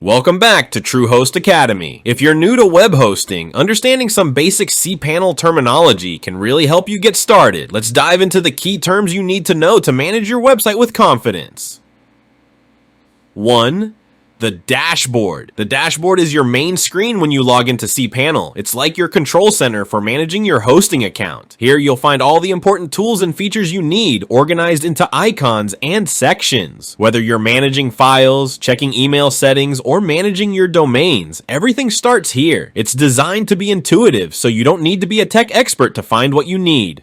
Welcome back to TrueHost Academy. If you're new to web hosting, understanding some basic cPanel terminology can really help you get started. Let's dive into the key terms you need to know to manage your website with confidence. 1. The dashboard. The dashboard is your main screen when you log into cPanel. It's like your control center for managing your hosting account. Here you'll find all the important tools and features you need organized into icons and sections. Whether you're managing files, checking email settings, or managing your domains, everything starts here. It's designed to be intuitive, so you don't need to be a tech expert to find what you need.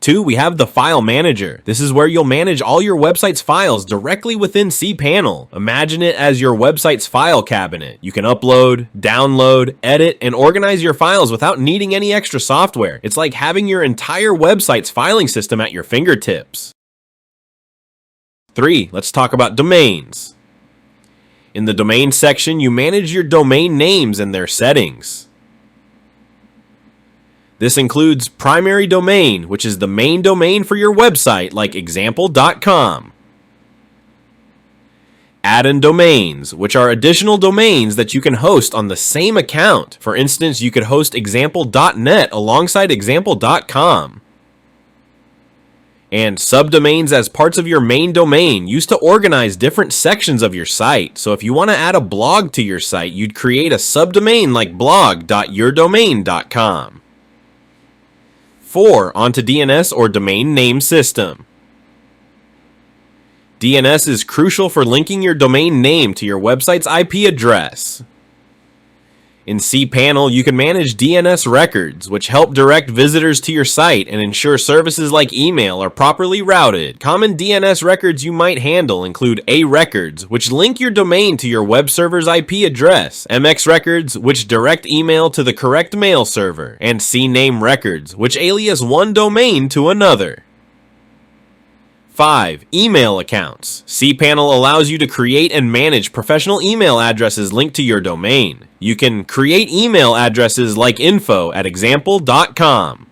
2. We have the File Manager. This is where you'll manage all your website's files directly within cPanel. Imagine it as your website's file cabinet. You can upload, download, edit, and organize your files without needing any extra software. It's like having your entire website's filing system at your fingertips. 3. Let's talk about domains. In the domain section, you manage your domain names and their settings. This includes primary domain, which is the main domain for your website, like example.com. Add-in domains, which are additional domains that you can host on the same account. For instance, you could host example.net alongside example.com. And subdomains as parts of your main domain, used to organize different sections of your site. So if you want to add a blog to your site, you'd create a subdomain like blog.yourdomain.com. 4. Onto DNS or Domain Name System. DNS is crucial for linking your domain name to your website's IP address. In cPanel, you can manage DNS records, which help direct visitors to your site and ensure services like email are properly routed. Common DNS records you might handle include A records, which link your domain to your web server's IP address, MX records, which direct email to the correct mail server, and CNAME records, which alias one domain to another. 5. Email accounts. cPanel allows you to create and manage professional email addresses linked to your domain. You can create email addresses like info@example.com.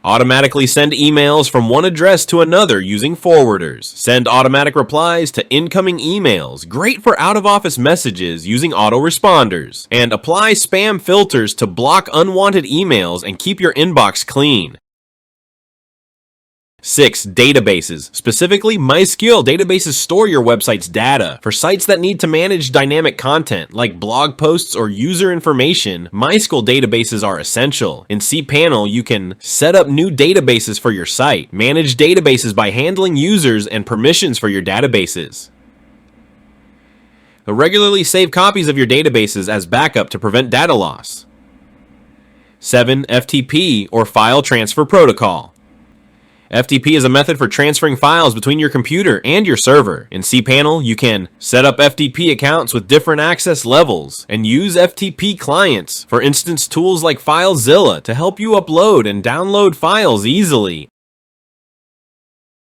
Automatically send emails from one address to another using forwarders. Send automatic replies to incoming emails, great for out-of-office messages using autoresponders. And apply spam filters to block unwanted emails and keep your inbox clean. 6. Databases. Specifically, MySQL databases store your website's data. For sites that need to manage dynamic content, like blog posts or user information, MySQL databases are essential. In cPanel, you can set up new databases for your site, manage databases by handling users and permissions for your databases. Regularly save copies of your databases as backup to prevent data loss. 7. FTP or File Transfer Protocol. FTP is a method for transferring files between your computer and your server. In cPanel, you can set up FTP accounts with different access levels and use FTP clients, for instance tools like FileZilla, to help you upload and download files easily.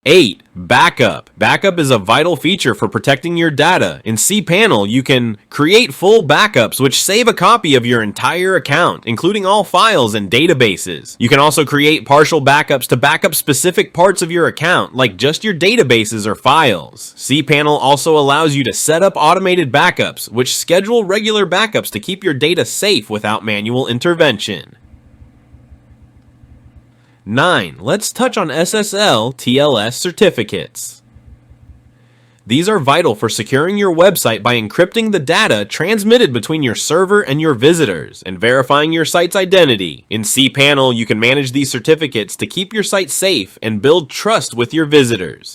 8. Backup. Backup is a vital feature for protecting your data. In cPanel, you can create full backups which save a copy of your entire account, including all files and databases. You can also create partial backups to backup specific parts of your account, like just your databases or files. cPanel also allows you to set up automated backups, which schedule regular backups to keep your data safe without manual intervention. 9. Let's touch on SSL TLS certificates. These are vital for securing your website by encrypting the data transmitted between your server and your visitors and verifying your site's identity. In cPanel, you can manage these certificates to keep your site safe and build trust with your visitors.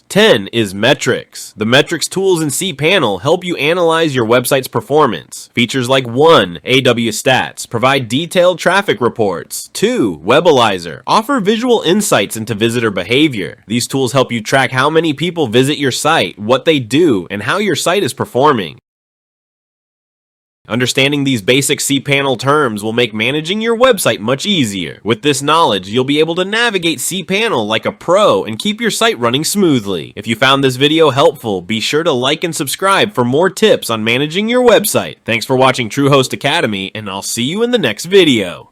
10 is metrics. The metrics tools in cPanel help you analyze your website's performance. Features like 1. AW Stats provide detailed traffic reports. 2. Webalizer offer visual insights into visitor behavior. These tools help you track how many people visit your site, what they do, and how your site is performing. Understanding these basic cPanel terms will make managing your website much easier. With this knowledge, you'll be able to navigate cPanel like a pro and keep your site running smoothly. If you found this video helpful, be sure to like and subscribe for more tips on managing your website. Thanks for watching TrueHost Academy, and I'll see you in the next video.